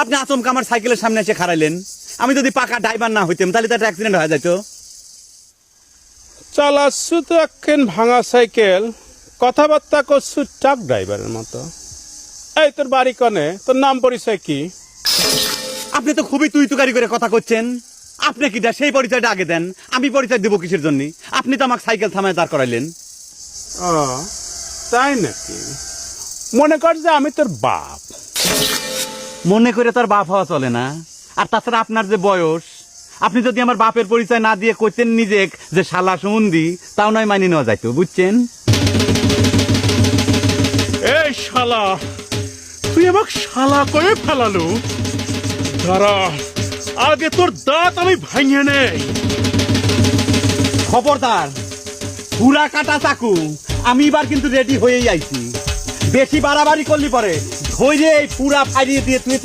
আপনি আচমকা আমার সাইকেলের সামনে এসে খাড়াইলেন। আমি যদি পাকা ড্রাইভার না হইতাম তাহলে তো একটা অ্যাক্সিডেন্ট হয়ে যাইতো। চালাচ্ছু তো একখান ভাঙা সাইকেল, কথাবার্তা করছু ট্রাক ড্রাইভারের মতো। এই তোর বাড়ি কনে, তোর নাম পরিচয় কি? আপনি তো খুবই তুই তুকারি করে কথা করছেন। আপনি কি সেই পরিচয়টা আগে দেন, আমি পরিচয় দেবো কিসের জন্য? আপনি তো আমাকে সাইকেল থামায় দাঁড় করাইলেন। ও তাই নাকি? মনে কর যে আমি তোর বাপ। মনে করে তার বাপ হওয়া চলে না। আর তাছাড়া আপনার যে বয়স, আপনি যদি আমার বাপের পরিচয় না দিয়ে কইতেন নিজে যে শালা সুমন্দি, তাও নয় মানি নেওয়া যাইতো, বুঝছেন? এই শালা, তুই আমাকে শালা করে ফেলালু। দাঁড়া, আগে তোর দাঁত আমি ভাঙিয়ে নেই। খবরদার, পুরা কাটা চাকু। আমি এবার কিন্তু রেডি হয়েই আইছি। বেশি বাড়াবাড়ি করলি পরে ধৈর্য পুরা ফাইরিয়ে দিয়ে তুই